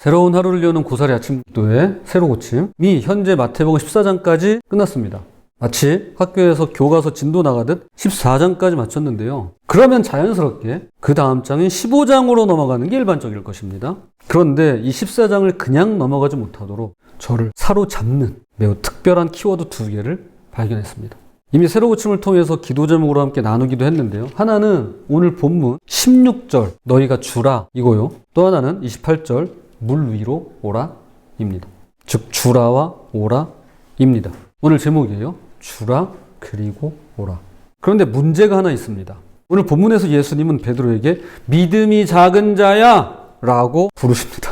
새로운 하루를 여는 고사리 아침 기도의 새로 고침이 현재 마태복음 14장까지 끝났습니다. 마치 학교에서 교과서 진도 나가듯 14장까지 마쳤는데요. 그러면 자연스럽게 그 다음 장인 15장으로 넘어가는 게 일반적일 것입니다. 그런데 이 14장을 그냥 넘어가지 못하도록 저를 사로잡는 매우 특별한 키워드 2개를 발견했습니다. 이미 새로 고침을 통해서 기도 제목으로 함께 나누기도 했는데요. 하나는 오늘 본문 16절 너희가 주라 이고요. 또 하나는 28절 물 위로 오라 입니다. 즉 주라와 오라 입니다. 오늘 제목이에요. 주라 그리고 오라. 그런데 문제가 하나 있습니다. 오늘 본문에서 예수님은 베드로에게 믿음이 작은 자야 라고 부르십니다.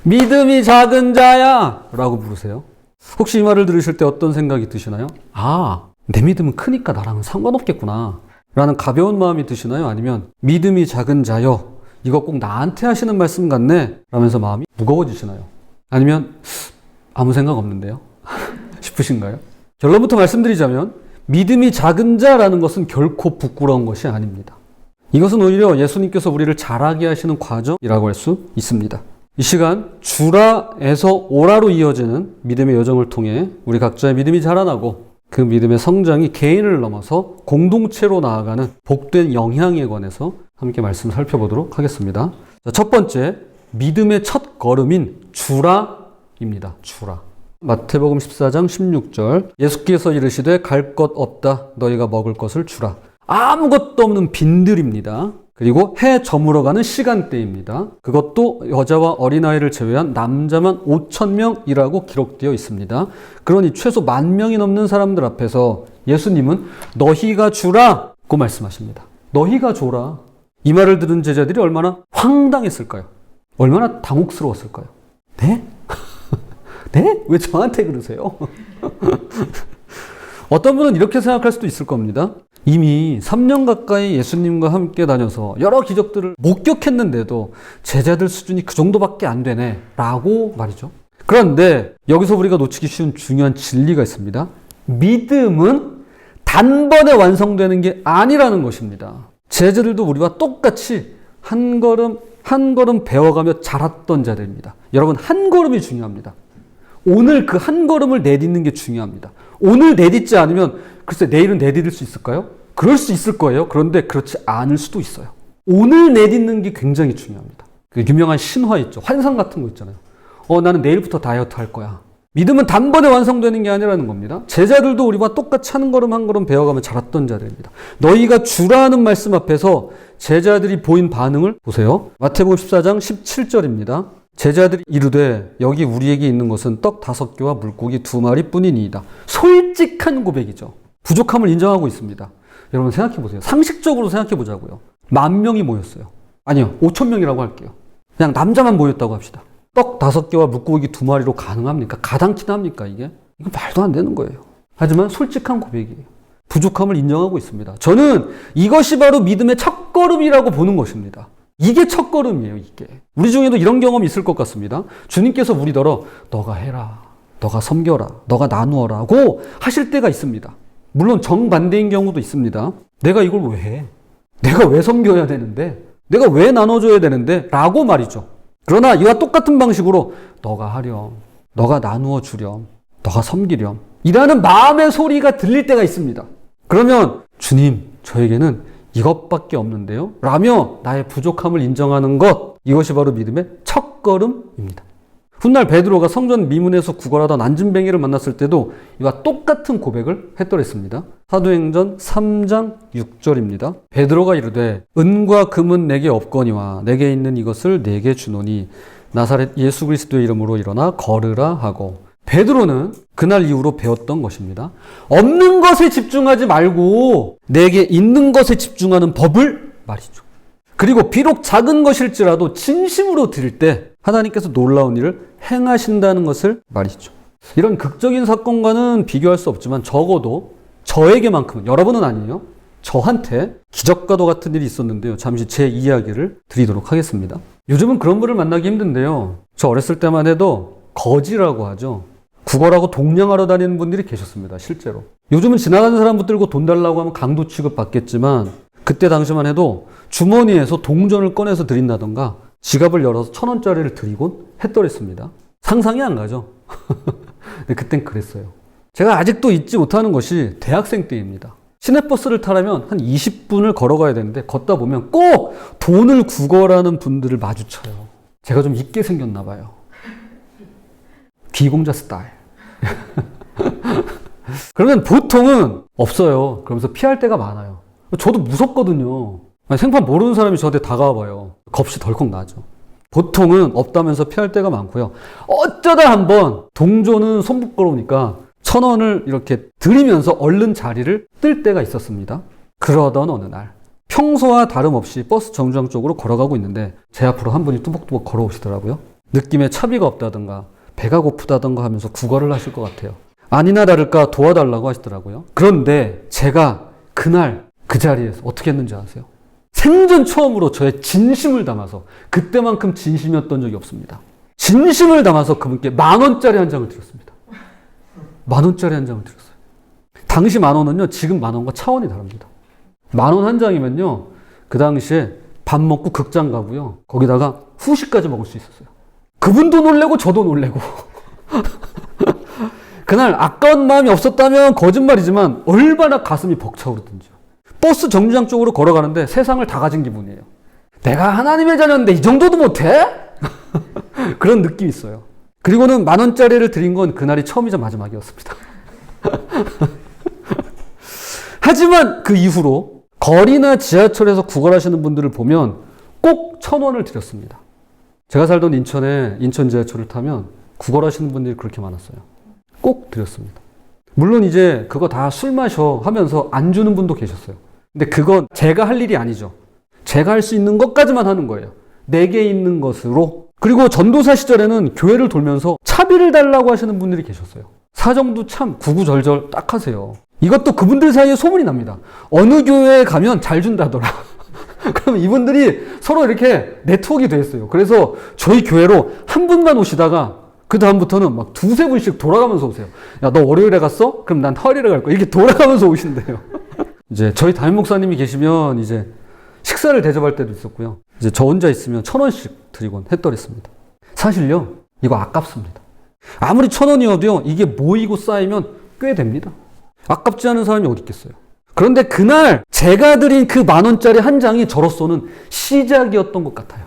믿음이 작은 자야 라고 부르세요. 혹시 이 말을 들으실 때 어떤 생각이 드시나요? 내 믿음은 크니까 나랑은 상관없겠구나 라는 가벼운 마음이 드시나요? 아니면 믿음이 작은 자여 이거 꼭 나한테 하시는 말씀 같네 라면서 마음이 무거워지시나요? 아니면 아무 생각 없는데요? 싶으신가요? 결론부터 말씀드리자면 믿음이 작은 자라는 것은 결코 부끄러운 것이 아닙니다. 이것은 오히려 예수님께서 우리를 자라게 하시는 과정이라고 할 수 있습니다. 이 시간 주라에서 오라로 이어지는 믿음의 여정을 통해 우리 각자의 믿음이 자라나고 그 믿음의 성장이 개인을 넘어서 공동체로 나아가는 복된 영향에 관해서 함께 말씀 살펴보도록 하겠습니다. 자, 첫 번째, 믿음의 첫 걸음인 주라입니다. 주라. 마태복음 14장 16절 예수께서 이르시되 갈 것 없다 너희가 먹을 것을 주라. 아무것도 없는 빈들입니다. 그리고 해 저물어 가는 시간대입니다. 그것도 여자와 어린아이를 제외한 남자만 5,000명이라고 기록되어 있습니다. 그러니 최소 10,000명이 넘는 사람들 앞에서 예수님은 너희가 주라고 말씀하십니다. 너희가 줘라. 이 말을 들은 제자들이 얼마나 황당했을까요? 얼마나 당혹스러웠을까요? 네? 네? 왜 저한테 그러세요? 어떤 분은 이렇게 생각할 수도 있을 겁니다. 이미 3년 가까이 예수님과 함께 다녀서 여러 기적들을 목격했는데도 제자들 수준이 그 정도밖에 안 되네 라고 말이죠. 그런데 여기서 우리가 놓치기 쉬운 중요한 진리가 있습니다. 믿음은 단번에 완성되는 게 아니라는 것입니다. 제자들도 우리와 똑같이 한 걸음 한 걸음 배워가며 자랐던 자들입니다. 여러분, 한 걸음이 중요합니다. 오늘 그 한 걸음을 내딛는 게 중요합니다. 오늘 내딛지 않으면 글쎄 내일은 내딛을 수 있을까요? 그럴 수 있을 거예요. 그런데 그렇지 않을 수도 있어요. 오늘 내딛는 게 굉장히 중요합니다. 그 유명한 신화 있죠. 환상 같은 거 있잖아요. 나는 내일부터 다이어트 할 거야. 믿음은 단번에 완성되는 게 아니라는 겁니다. 제자들도 우리와 똑같이 한 걸음 한 걸음 배워가며 자랐던 자들입니다. 너희가 주라는 말씀 앞에서 제자들이 보인 반응을 보세요. 마태복음 14장 17절입니다. 제자들이 이르되 여기 우리에게 있는 것은 떡 5개와 물고기 2마리 뿐이니이다. 솔직한 고백이죠. 부족함을 인정하고 있습니다. 여러분 생각해 보세요. 상식적으로 생각해 보자고요. 10,000명이 모였어요. 아니요, 5,000명이라고 할게요. 그냥 남자만 모였다고 합시다. 떡 5개와 물고기 2마리로 가능합니까? 가당키나 합니까 이게? 이건 말도 안 되는 거예요. 하지만 솔직한 고백이에요. 부족함을 인정하고 있습니다. 저는 이것이 바로 믿음의 첫걸음이라고 보는 것입니다. 이게 첫걸음이에요, 이게. 우리 중에도 이런 경험이 있을 것 같습니다. 주님께서 우리더러 너가 해라, 너가 섬겨라, 너가 나누어라고 하실 때가 있습니다. 물론 정반대인 경우도 있습니다. 내가 이걸 왜 해? 내가 왜 섬겨야 되는데? 내가 왜 나눠줘야 되는데? 라고 말이죠. 그러나 이와 똑같은 방식으로 너가 하렴, 너가 나누어 주렴, 너가 섬기렴 이라는 마음의 소리가 들릴 때가 있습니다. 그러면 주님, 저에게는 이것밖에 없는데요? 라며 나의 부족함을 인정하는 것, 이것이 바로 믿음의 첫걸음입니다. 훗날 베드로가 성전 미문에서 구걸하던 안진뱅이를 만났을 때도 이와 똑같은 고백을 했더랬습니다. 사도행전 3장 6절입니다. 베드로가 이르되 은과 금은 내게 없거니와 내게 있는 이것을 내게 주노니 나사렛 예수 그리스도의 이름으로 일어나 걸으라 하고, 베드로는 그날 이후로 배웠던 것입니다. 없는 것에 집중하지 말고 내게 있는 것에 집중하는 법을 말이죠. 그리고 비록 작은 것일지라도 진심으로 드릴 때 하나님께서 놀라운 일을 행하신다는 것을 말이죠. 이런 극적인 사건과는 비교할 수 없지만 적어도 저에게만큼은, 여러분은 아니에요, 저한테 기적과도 같은 일이 있었는데요. 잠시 제 이야기를 드리도록 하겠습니다. 요즘은 그런 분을 만나기 힘든데요. 저 어렸을 때만 해도 거지라고 하죠. 구걸하고 동냥하러 다니는 분들이 계셨습니다. 실제로. 요즘은 지나가는 사람 붙들고 돈 달라고 하면 강도 취급 받겠지만 그때 당시만 해도 주머니에서 동전을 꺼내서 드린다던가 지갑을 열어서 1,000원짜리를 드리곤 했더랬습니다. 상상이 안 가죠? 근데 그땐 그랬어요. 제가 아직도 잊지 못하는 것이 대학생 때입니다. 시내버스를 타려면 한 20분을 걸어가야 되는데 걷다 보면 꼭 돈을 구걸하는 분들을 마주쳐요. 제가 좀 있게 생겼나 봐요. 귀공자 스타일. 그러면 보통은 없어요. 그러면서 피할 때가 많아요. 저도 무섭거든요. 생판 모르는 사람이 저한테 다가와 봐요. 겁이 덜컥 나죠. 보통은 없다면서 피할 때가 많고요. 어쩌다 한번 동조는 손 부끄러우니까 1,000원을 이렇게 드리면서 얼른 자리를 뜰 때가 있었습니다. 그러던 어느 날 평소와 다름없이 버스 정류장 쪽으로 걸어가고 있는데 제 앞으로 한 분이 뚜벅뚜벅 걸어오시더라고요. 느낌에 차비가 없다든가 배가 고프다든가 하면서 구걸을 하실 것 같아요. 아니나 다를까 도와달라고 하시더라고요. 그런데 제가 그날 그 자리에서 어떻게 했는지 아세요? 생전 처음으로 저의 진심을 담아서, 그때만큼 진심이었던 적이 없습니다. 진심을 담아서 그분께 10,000원짜리 한 장을 드렸습니다. 10,000원짜리 한 장을 드렸어요. 당시 10,000원은요, 지금 10,000원과 차원이 다릅니다. 10,000원 한 장이면요, 그 당시에 밥 먹고 극장 가고요, 거기다가 후식까지 먹을 수 있었어요. 그분도 놀래고 저도 놀래고. 그날 아까운 마음이 없었다면 거짓말이지만 얼마나 가슴이 벅차오르든지요. 버스 정류장 쪽으로 걸어가는데 세상을 다 가진 기분이에요. 내가 하나님의 자녀인데 이 정도도 못해? 그런 느낌이 있어요. 그리고는 10,000원짜리를 드린 건 그날이 처음이자 마지막이었습니다. 하지만 그 이후로 거리나 지하철에서 구걸하시는 분들을 보면 꼭 1,000원을 드렸습니다. 제가 살던 인천에 인천 지하철을 타면 구걸하시는 분들이 그렇게 많았어요. 꼭 드렸습니다. 물론 이제 그거 다 술 마셔 하면서 안 주는 분도 계셨어요. 근데 그건 제가 할 일이 아니죠. 제가 할 수 있는 것까지만 하는 거예요. 내게 있는 것으로. 그리고 전도사 시절에는 교회를 돌면서 차비를 달라고 하시는 분들이 계셨어요. 사정도 참 구구절절 딱 하세요. 이것도 그분들 사이에 소문이 납니다. 어느 교회에 가면 잘 준다더라. 그럼 이분들이 서로 이렇게 네트워크가 돼 있어요. 그래서 저희 교회로 한 분만 오시다가 그 다음부터는 막 2-3분씩 돌아가면서 오세요. 야, 너 월요일에 갔어? 그럼 난 화요일에 갈 거야. 이렇게 돌아가면서 오신대요. 이제 저희 담임 목사님이 계시면 이제 식사를 대접할 때도 있었고요. 이제 저 혼자 있으면 1,000원씩 드리곤 했더랬습니다. 사실요, 이거 아깝습니다. 아무리 1,000원이어도요, 이게 모이고 쌓이면 꽤 됩니다. 아깝지 않은 사람이 어디 있겠어요. 그런데 그날 제가 드린 그 10,000원짜리 한 장이 저로서는 시작이었던 것 같아요.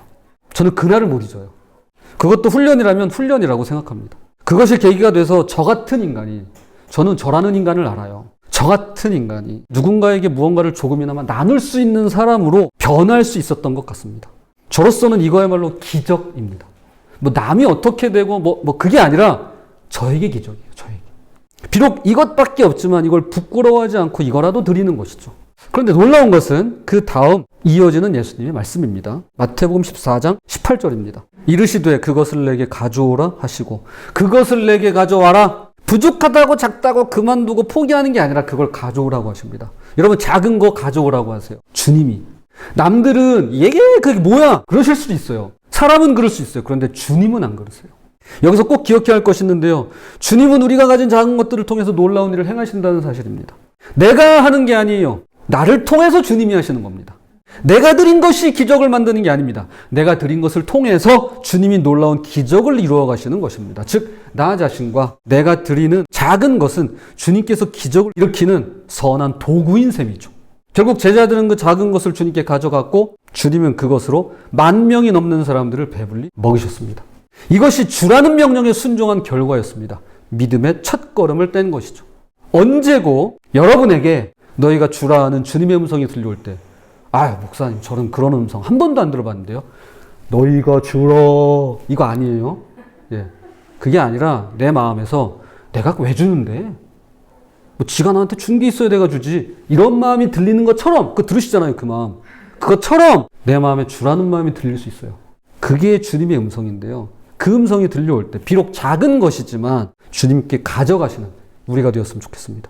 저는 그날을 못 잊어요. 그것도 훈련이라면 훈련이라고 생각합니다. 그것이 계기가 돼서 저 같은 인간이, 저는 저라는 인간을 알아요. 저 같은 인간이 누군가에게 무언가를 조금이나마 나눌 수 있는 사람으로 변할 수 있었던 것 같습니다. 저로서는 이거야말로 기적입니다. 뭐 남이 어떻게 되고 뭐 그게 아니라 저에게 기적이에요. 저에게. 비록 이것밖에 없지만 이걸 부끄러워하지 않고 이거라도 드리는 것이죠. 그런데 놀라운 것은 그 다음 이어지는 예수님의 말씀입니다. 마태복음 14장 18절입니다. 이르시되 그것을 내게 가져오라 하시고, 그것을 내게 가져와라. 부족하다고 작다고 그만두고 포기하는 게 아니라 그걸 가져오라고 하십니다. 여러분, 작은 거 가져오라고 하세요. 주님이. 남들은 이게 그게 뭐야? 그러실 수도 있어요. 사람은 그럴 수 있어요. 그런데 주님은 안 그러세요. 여기서 꼭 기억해야 할 것이 있는데요. 주님은 우리가 가진 작은 것들을 통해서 놀라운 일을 행하신다는 사실입니다. 내가 하는 게 아니에요. 나를 통해서 주님이 하시는 겁니다. 내가 드린 것이 기적을 만드는 게 아닙니다. 내가 드린 것을 통해서 주님이 놀라운 기적을 이루어 가시는 것입니다. 즉, 나 자신과 내가 드리는 작은 것은 주님께서 기적을 일으키는 선한 도구인 셈이죠. 결국 제자들은 그 작은 것을 주님께 가져갔고, 주님은 그것으로 10,000명이 넘는 사람들을 배불리 먹이셨습니다. 이것이 주라는 명령에 순종한 결과였습니다. 믿음의 첫 걸음을 뗀 것이죠. 언제고 여러분에게 너희가 주라는 주님의 음성이 들려올 때, 목사님, 저는 그런 음성 한 번도 안 들어봤는데요. 너희가 주라, 이거 아니에요. 예. 그게 아니라 내 마음에서 내가 왜 주는데? 뭐 지가 나한테 준 게 있어야 내가 주지. 이런 마음이 들리는 것처럼, 들으시잖아요, 그 마음. 그것처럼 내 마음에 주라는 마음이 들릴 수 있어요. 그게 주님의 음성인데요. 그 음성이 들려올 때 비록 작은 것이지만 주님께 가져가시는 우리가 되었으면 좋겠습니다.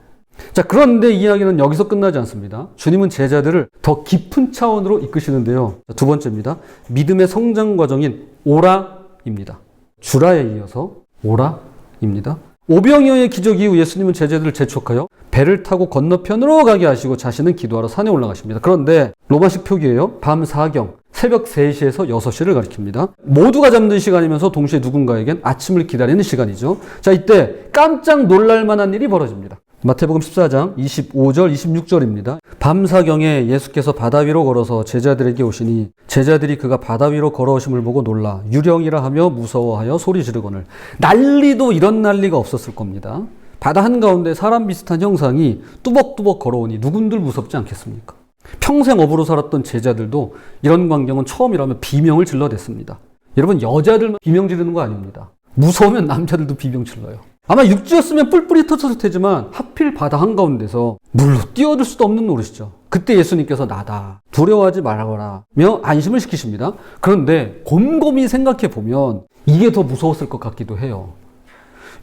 자, 그런데 이야기는 여기서 끝나지 않습니다. 주님은 제자들을 더 깊은 차원으로 이끄시는데요. 두 번째입니다. 믿음의 성장 과정인 오라입니다. 주라에 이어서 오라입니다. 오병이어의 기적 이후 예수님은 제자들을 재촉하여 배를 타고 건너편으로 가게 하시고 자신은 기도하러 산에 올라가십니다. 그런데 로마식 표기예요. 밤 4경, 새벽 3시에서 6시를 가리킵니다. 모두가 잠든 시간이면서 동시에 누군가에겐 아침을 기다리는 시간이죠. 자, 이때 깜짝 놀랄 만한 일이 벌어집니다. 마태복음 14장 25절 26절입니다. 밤 4경에 예수께서 바다 위로 걸어서 제자들에게 오시니 제자들이 그가 바다 위로 걸어오심을 보고 놀라 유령이라 하며 무서워하여 소리 지르거늘. 난리도 이런 난리가 없었을 겁니다. 바다 한가운데 사람 비슷한 형상이 뚜벅뚜벅 걸어오니 누군들 무섭지 않겠습니까? 평생 어부로 살았던 제자들도 이런 광경은 처음이라며 비명을 질러댔습니다. 여러분, 여자들만 비명 지르는 거 아닙니다. 무서우면 남자들도 비명 질러요. 아마 육지였으면 뿔뿔이 터졌을 테지만 하필 바다 한가운데서 물로 뛰어들 수도 없는 노릇이죠. 그때 예수님께서 나다, 두려워하지 말아라며 안심을 시키십니다. 그런데 곰곰이 생각해 보면 이게 더 무서웠을 것 같기도 해요.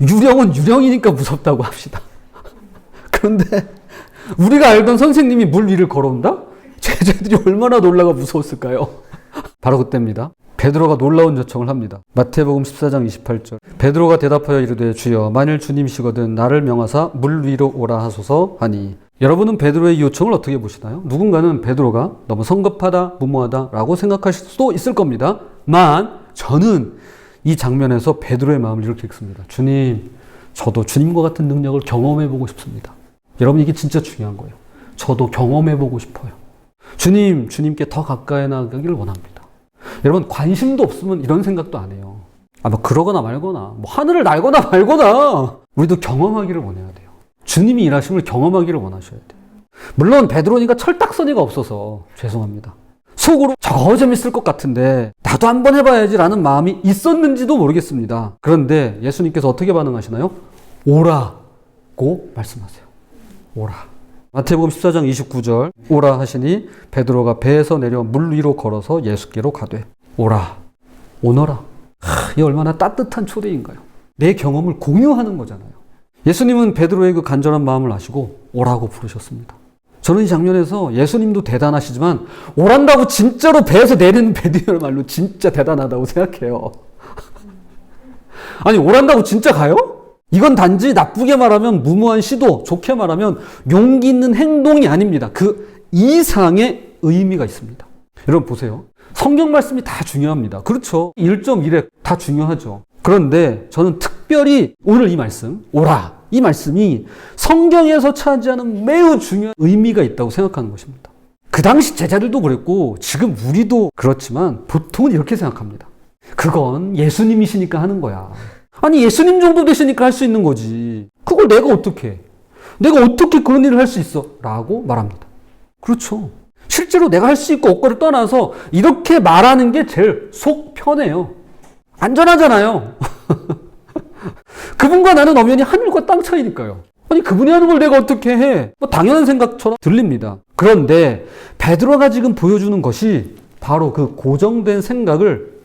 유령은 유령이니까 무섭다고 합시다. 그런데 우리가 알던 선생님이 물 위를 걸어온다? 제자들이 얼마나 놀라가 무서웠을까요? 바로 그때입니다. 베드로가 놀라운 요청을 합니다. 마태복음 14장 28절. 베드로가 대답하여 이르되 주여 만일 주님이시거든 나를 명하사 물 위로 오라 하소서 하니. 여러분은 베드로의 요청을 어떻게 보시나요? 누군가는 베드로가 너무 성급하다, 무모하다 라고 생각하실 수도 있을 겁니다. 만 저는 이 장면에서 베드로의 마음을 이렇게 읽습니다. 주님, 저도 주님과 같은 능력을 경험해보고 싶습니다. 여러분, 이게 진짜 중요한 거예요. 저도 경험해보고 싶어요. 주님께 더 가까이 나가기를 원합니다. 여러분, 관심도 없으면 이런 생각도 안 해요. 뭐 그러거나 말거나, 뭐 하늘을 날거나 말거나, 우리도 경험하기를 원해야 돼요. 주님이 일하심을 경험하기를 원하셔야 돼요. 물론 베드로니까 철딱서니가 없어서 죄송합니다. 속으로 저거 재밌을 것 같은데 나도 한번 해봐야지라는 마음이 있었는지도 모르겠습니다. 그런데 예수님께서 어떻게 반응하시나요? 오라고 말씀하세요. 오라. 마태복음 14장 29절 오라 하시니 베드로가 배에서 내려 물 위로 걸어서 예수께로 가되 오라, 오너라. 이 얼마나 따뜻한 초대인가요? 내 경험을 공유하는 거잖아요. 예수님은 베드로의 그 간절한 마음을 아시고 오라고 부르셨습니다. 저는 이 장면에서 예수님도 대단하시지만 오란다고 진짜로 배에서 내리는 베드로의 말로 진짜 대단하다고 생각해요. 아니, 오란다고 진짜 가요? 이건 단지 나쁘게 말하면 무모한 시도, 좋게 말하면 용기 있는 행동이 아닙니다. 그 이상의 의미가 있습니다. 여러분 보세요. 성경 말씀이 다 중요합니다. 그렇죠. 1.1에 다 중요하죠. 그런데 저는 특별히 오늘 이 말씀, 오라, 이 말씀이 성경에서 차지하는 매우 중요한 의미가 있다고 생각하는 것입니다. 그 당시 제자들도 그랬고 지금 우리도 그렇지만 보통은 이렇게 생각합니다. 그건 예수님이시니까 하는 거야. 아니, 예수님 정도 되시니까 할 수 있는 거지. 그걸 내가 어떻게 해? 내가 어떻게 그런 일을 할 수 있어? 라고 말합니다. 그렇죠. 실제로 내가 할 수 있고 없고를 떠나서 이렇게 말하는 게 제일 속 편해요. 안전하잖아요. 그분과 나는 엄연히 하늘과 땅 차이니까요. 아니, 그분이 하는 걸 내가 어떻게 해? 뭐 당연한 생각처럼 들립니다. 그런데 베드로가 지금 보여주는 것이 바로 그 고정된 생각을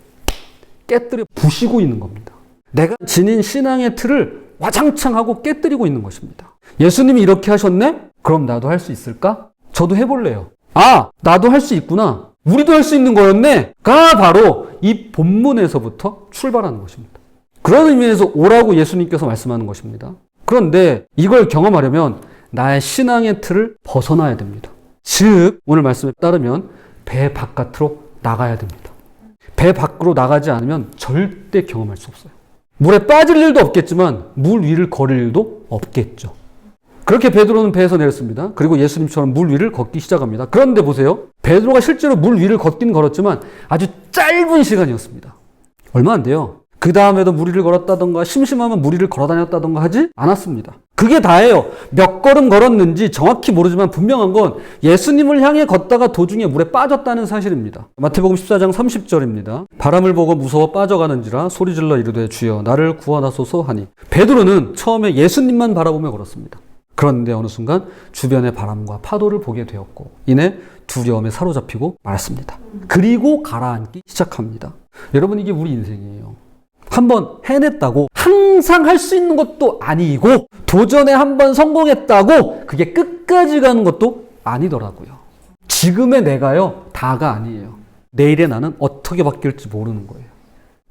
깨뜨려 부시고 있는 겁니다. 내가 지닌 신앙의 틀을 와장창 하고 깨뜨리고 있는 것입니다. 예수님이 이렇게 하셨네? 그럼 나도 할 수 있을까? 저도 해볼래요. 아, 나도 할 수 있구나. 우리도 할 수 있는 거였네? 가 바로 이 본문에서부터 출발하는 것입니다. 그런 의미에서 오라고 예수님께서 말씀하는 것입니다. 그런데 이걸 경험하려면 나의 신앙의 틀을 벗어나야 됩니다. 즉, 오늘 말씀에 따르면 배 바깥으로 나가야 됩니다. 배 밖으로 나가지 않으면 절대 경험할 수 없어요. 물에 빠질 일도 없겠지만 물 위를 걸을 일도 없겠죠. 그렇게 베드로는 배에서 내렸습니다. 그리고 예수님처럼 물 위를 걷기 시작합니다. 그런데 보세요. 베드로가 실제로 물 위를 걷긴 걸었지만 아주 짧은 시간이었습니다. 얼마 안 돼요. 그 다음에도 물 위를 걸었다던가 심심하면 물 위를 걸어 다녔다던가 하지 않았습니다. 그게 다예요. 몇 걸음 걸었는지 정확히 모르지만 분명한 건 예수님을 향해 걷다가 도중에 물에 빠졌다는 사실입니다. 마태복음 14장 30절입니다. 바람을 보고 무서워 빠져가는지라 소리질러 이르되 주여 나를 구원하소서 하니. 베드로는 처음에 예수님만 바라보며 걸었습니다. 그런데 어느 순간 주변의 바람과 파도를 보게 되었고 이내 두려움에 사로잡히고 말았습니다. 그리고 가라앉기 시작합니다. 여러분, 이게 우리 인생이에요. 한번 해냈다고 항상 할 수 있는 것도 아니고 도전에 한번 성공했다고 그게 끝까지 가는 것도 아니더라고요. 지금의 내가요, 다가 아니에요. 내일의 나는 어떻게 바뀔지 모르는 거예요.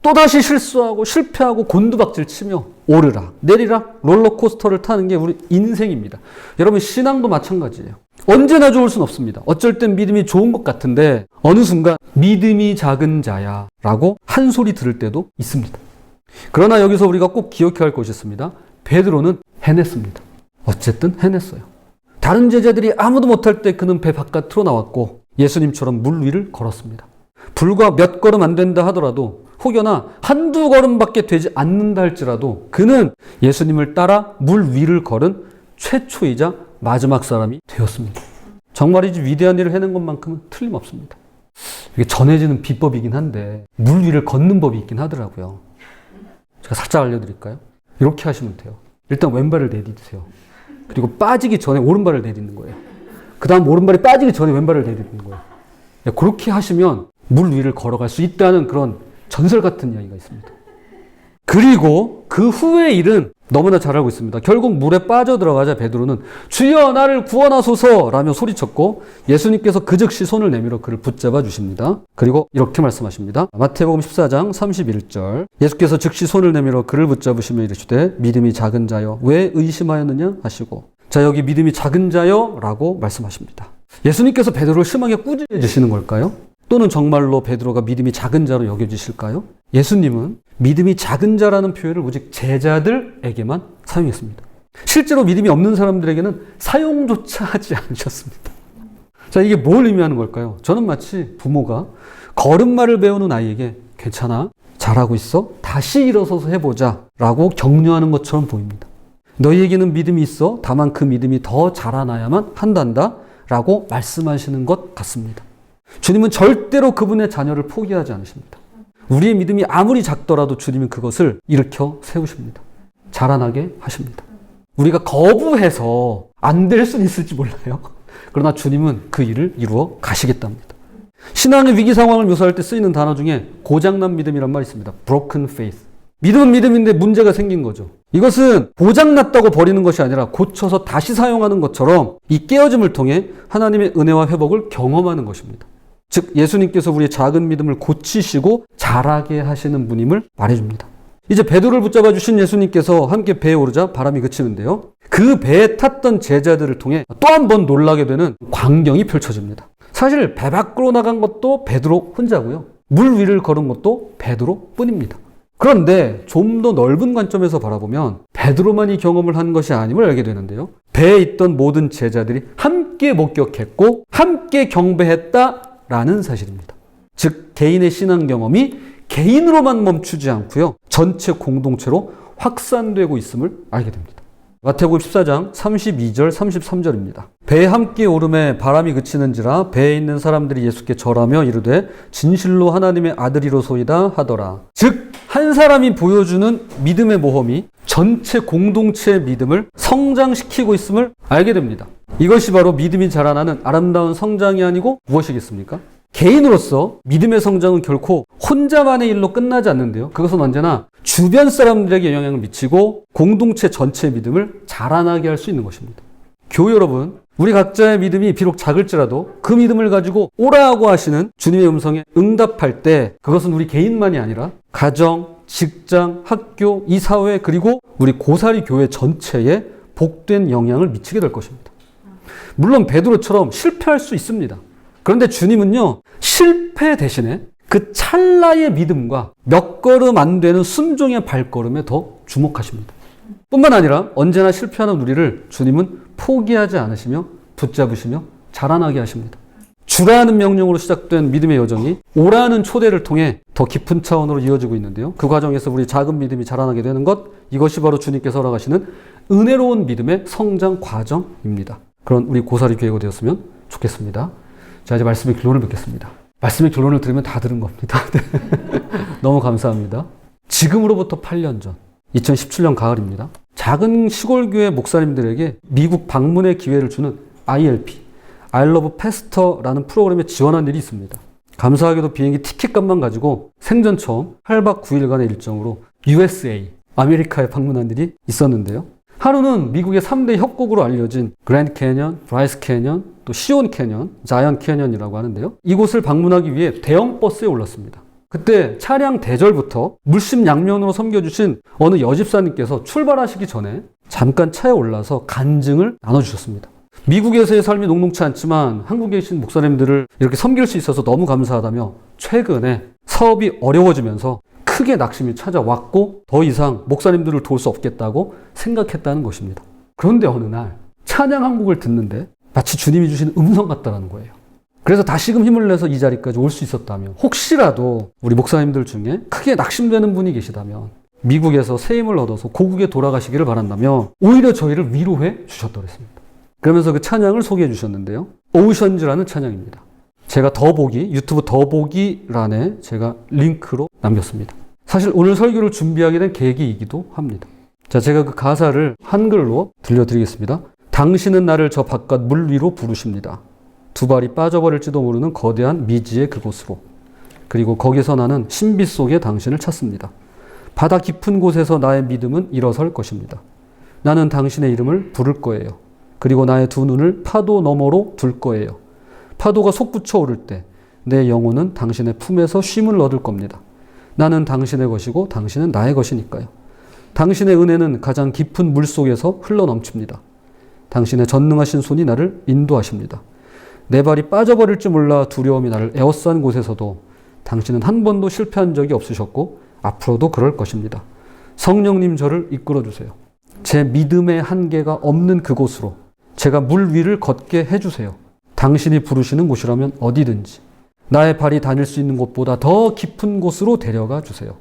또다시 실수하고 실패하고 곤두박질 치며 오르락 내리락 롤러코스터를 타는 게 우리 인생입니다. 여러분 신앙도 마찬가지예요. 언제나 좋을 순 없습니다. 어쩔 땐 믿음이 좋은 것 같은데 어느 순간 믿음이 작은 자야 라고 한 소리 들을 때도 있습니다. 그러나 여기서 우리가 꼭 기억해야 할 것이 있습니다. 베드로는 해냈습니다. 어쨌든 해냈어요. 다른 제자들이 아무도 못할 때 그는 배 바깥으로 나왔고 예수님처럼 물 위를 걸었습니다. 불과 몇 걸음 안 된다 하더라도 혹여나 한두 걸음밖에 되지 않는다 할지라도 그는 예수님을 따라 물 위를 걸은 최초이자 마지막 사람이 되었습니다. 정말이지 위대한 일을 해낸 것만큼은 틀림없습니다. 이게 전해지는 비법이긴 한데 물 위를 걷는 법이 있긴 하더라고요. 제가 살짝 알려드릴까요? 이렇게 하시면 돼요. 일단 왼발을 내딛으세요. 그리고 빠지기 전에 오른발을 내딛는 거예요. 그 다음 오른발이 빠지기 전에 왼발을 내딛는 거예요. 그렇게 하시면 물 위를 걸어갈 수 있다는 그런 전설 같은 이야기가 있습니다. 그리고 그 후의 일은 너무나 잘 알고 있습니다. 결국 물에 빠져들어가자 베드로는 주여 나를 구원하소서 라며 소리쳤고 예수님께서 그 즉시 손을 내밀어 그를 붙잡아 주십니다. 그리고 이렇게 말씀하십니다. 마태복음 14장 31절 예수께서 즉시 손을 내밀어 그를 붙잡으시며 이르시되 믿음이 작은 자여 왜 의심하였느냐 하시고 자 여기 믿음이 작은 자여 라고 말씀하십니다. 예수님께서 베드로를 심하게 꾸짖어 주시는 걸까요? 또는 정말로 베드로가 믿음이 작은 자로 여겨지실까요? 예수님은 믿음이 작은 자라는 표현을 오직 제자들에게만 사용했습니다. 실제로 믿음이 없는 사람들에게는 사용조차 하지 않으셨습니다. 자, 이게 뭘 의미하는 걸까요? 저는 마치 부모가 걸음마를 배우는 아이에게 괜찮아, 잘하고 있어, 다시 일어서서 해보자 라고 격려하는 것처럼 보입니다. 너희에게는 믿음이 있어, 다만 그 믿음이 더 자라나야만 한단다 라고 말씀하시는 것 같습니다. 주님은 절대로 그분의 자녀를 포기하지 않으십니다. 우리의 믿음이 아무리 작더라도 주님은 그것을 일으켜 세우십니다. 자라나게 하십니다. 우리가 거부해서 안 될 수는 있을지 몰라요. 그러나 주님은 그 일을 이루어 가시겠답니다. 신앙의 위기 상황을 묘사할 때 쓰이는 단어 중에 고장난 믿음이란 말이 있습니다. broken faith. 믿음은 믿음인데 문제가 생긴 거죠. 이것은 고장났다고 버리는 것이 아니라 고쳐서 다시 사용하는 것처럼 이 깨어짐을 통해 하나님의 은혜와 회복을 경험하는 것입니다. 즉 예수님께서 우리의 작은 믿음을 고치시고 자라게 하시는 분임을 말해줍니다. 이제 베드로를 붙잡아 주신 예수님께서 함께 배에 오르자 바람이 그치는데요. 그 배에 탔던 제자들을 통해 또 한 번 놀라게 되는 광경이 펼쳐집니다. 사실 배 밖으로 나간 것도 베드로 혼자고요. 물 위를 걸은 것도 베드로 뿐입니다. 그런데 좀 더 넓은 관점에서 바라보면 베드로만이 경험을 한 것이 아님을 알게 되는데요. 배에 있던 모든 제자들이 함께 목격했고 함께 경배했다 라는 사실입니다. 즉 개인의 신앙 경험이 개인으로만 멈추지 않고요. 전체 공동체로 확산되고 있음을 알게 됩니다. 마태복음 14장 32절 33절입니다. 배에 함께 오름에 바람이 그치는지라 배에 있는 사람들이 예수께 절하며 이르되 진실로 하나님의 아들이로소이다 하더라. 즉 한 사람이 보여주는 믿음의 모험이 전체 공동체의 믿음을 성장시키고 있음을 알게 됩니다. 이것이 바로 믿음이 자라나는 아름다운 성장이 아니고 무엇이겠습니까? 개인으로서 믿음의 성장은 결코 혼자만의 일로 끝나지 않는데요. 그것은 언제나 주변 사람들에게 영향을 미치고 공동체 전체의 믿음을 자라나게 할 수 있는 것입니다. 교회 여러분, 우리 각자의 믿음이 비록 작을지라도 그 믿음을 가지고 오라고 하시는 주님의 음성에 응답할 때 그것은 우리 개인만이 아니라 가정, 직장, 학교, 이 사회 그리고 우리 고사리 교회 전체에 복된 영향을 미치게 될 것입니다. 물론 베드로처럼 실패할 수 있습니다. 그런데 주님은요, 실패 대신에 그 찰나의 믿음과 몇 걸음 안 되는 순종의 발걸음에 더 주목하십니다. 뿐만 아니라 언제나 실패하는 우리를 주님은 포기하지 않으시며 붙잡으시며 자라나게 하십니다. 주라는 명령으로 시작된 믿음의 여정이 오라는 초대를 통해 더 깊은 차원으로 이어지고 있는데요. 그 과정에서 우리 작은 믿음이 자라나게 되는 것, 이것이 바로 주님께서 허락하시는 은혜로운 믿음의 성장 과정입니다. 그런 우리 고사리 교회가 되었으면 좋겠습니다. 자, 이제 말씀의 결론을 뵙겠습니다. 말씀의 결론을 들으면 다 들은 겁니다. 너무 감사합니다. 지금으로부터 8년 전, 2017년 가을입니다. 작은 시골교회 목사님들에게 미국 방문의 기회를 주는 ILP, I Love Pastor라는 프로그램에 지원한 일이 있습니다. 감사하게도 비행기 티켓값만 가지고 생전 처음 8박 9일간의 일정으로 USA, 아메리카에 방문한 일이 있었는데요. 하루는 미국의 3대 협곡으로 알려진 그랜드 캐년, 브라이스 캐년, 또 시온 캐년, 자이언트 캐년이라고 하는데요. 이곳을 방문하기 위해 대형 버스에 올랐습니다. 그때 차량 대절부터 물심양면으로 섬겨주신 어느 여집사님께서 출발하시기 전에 잠깐 차에 올라서 간증을 나눠주셨습니다. 미국에서의 삶이 녹록치 않지만 한국에 계신 목사님들을 이렇게 섬길 수 있어서 너무 감사하다며 최근에 사업이 어려워지면서 크게 낙심이 찾아왔고 더 이상 목사님들을 도울 수 없겠다고 생각했다는 것입니다. 그런데 어느 날 찬양 한 곡을 듣는데 마치 주님이 주신 음성 같다는 거예요. 그래서 다시금 힘을 내서 이 자리까지 올 수 있었다면, 혹시라도 우리 목사님들 중에 크게 낙심되는 분이 계시다면 미국에서 새 힘을 얻어서 고국에 돌아가시기를 바란다며 오히려 저희를 위로해 주셨다고 했습니다. 그러면서 그 찬양을 소개해 주셨는데요. 오션즈라는 찬양입니다. 제가 더보기, 유튜브 더보기란에 제가 링크로 남겼습니다. 사실 오늘 설교를 준비하게 된 계기이기도 합니다. 자, 제가 그 가사를 한글로 들려드리겠습니다. 당신은 나를 저 바깥 물 위로 부르십니다. 두 발이 빠져버릴지도 모르는 거대한 미지의 그곳으로. 그리고 거기서 나는 신비 속에 당신을 찾습니다. 바다 깊은 곳에서 나의 믿음은 일어설 것입니다. 나는 당신의 이름을 부를 거예요. 그리고 나의 두 눈을 파도 너머로 둘 거예요. 파도가 솟구쳐 오를 때 내 영혼은 당신의 품에서 쉼을 얻을 겁니다. 나는 당신의 것이고 당신은 나의 것이니까요. 당신의 은혜는 가장 깊은 물 속에서 흘러넘칩니다. 당신의 전능하신 손이 나를 인도하십니다. 내 발이 빠져버릴 줄 몰라 두려움이 나를 에워싼 곳에서도 당신은 한 번도 실패한 적이 없으셨고 앞으로도 그럴 것입니다. 성령님 저를 이끌어주세요. 제 믿음의 한계가 없는 그곳으로 제가 물 위를 걷게 해주세요. 당신이 부르시는 곳이라면 어디든지 나의 발이 다닐 수 있는 곳보다 더 깊은 곳으로 데려가 주세요.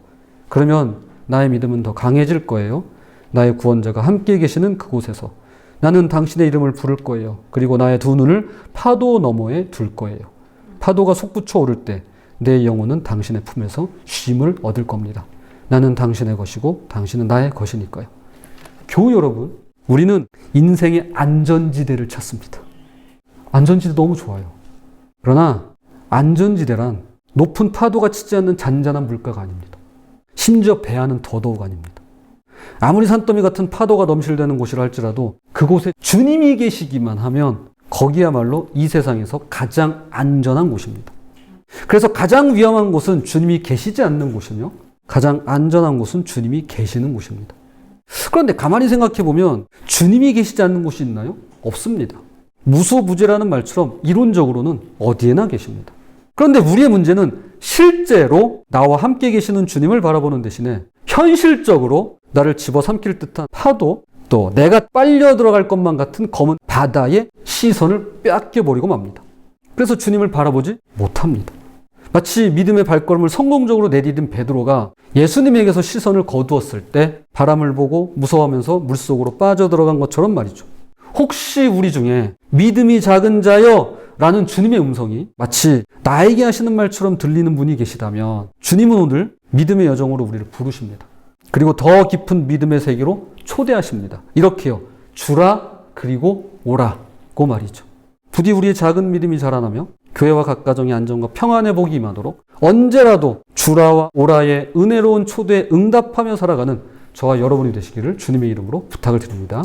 그러면 나의 믿음은 더 강해질 거예요. 나의 구원자가 함께 계시는 그곳에서 나는 당신의 이름을 부를 거예요. 그리고 나의 두 눈을 파도 너머에 둘 거예요. 파도가 솟구쳐 오를 때 내 영혼은 당신의 품에서 쉼을 얻을 겁니다. 나는 당신의 것이고 당신은 나의 것이니까요. 교우 여러분, 우리는 인생의 안전지대를 찾습니다. 안전지대 너무 좋아요. 그러나 안전지대란 높은 파도가 치지 않는 잔잔한 물가가 아닙니다. 심지어 배 안은 더더욱 아닙니다. 아무리 산더미 같은 파도가 넘실대는 곳이라 할지라도 그곳에 주님이 계시기만 하면 거기야말로 이 세상에서 가장 안전한 곳입니다. 그래서 가장 위험한 곳은 주님이 계시지 않는 곳이며 가장 안전한 곳은 주님이 계시는 곳입니다. 그런데 가만히 생각해 보면 주님이 계시지 않는 곳이 있나요? 없습니다. 무소부재라는 말처럼 이론적으로는 어디에나 계십니다. 그런데 우리의 문제는 실제로 나와 함께 계시는 주님을 바라보는 대신에 현실적으로 나를 집어삼킬 듯한 파도, 또 내가 빨려 들어갈 것만 같은 검은 바다에 시선을 빼앗겨버리고 맙니다. 그래서 주님을 바라보지 못합니다. 마치 믿음의 발걸음을 성공적으로 내디딘 베드로가 예수님에게서 시선을 거두었을 때 바람을 보고 무서워하면서 물속으로 빠져들어간 것처럼 말이죠. 혹시 우리 중에 믿음이 작은 자여 라는 주님의 음성이 마치 나에게 하시는 말처럼 들리는 분이 계시다면 주님은 오늘 믿음의 여정으로 우리를 부르십니다. 그리고 더 깊은 믿음의 세계로 초대하십니다. 이렇게요. 주라 그리고 오라고 말이죠. 부디 우리의 작은 믿음이 자라나며 교회와 각 가정의 안전과 평안의 복이 임하도록 언제라도 주라와 오라의 은혜로운 초대에 응답하며 살아가는 저와 여러분이 되시기를 주님의 이름으로 부탁을 드립니다.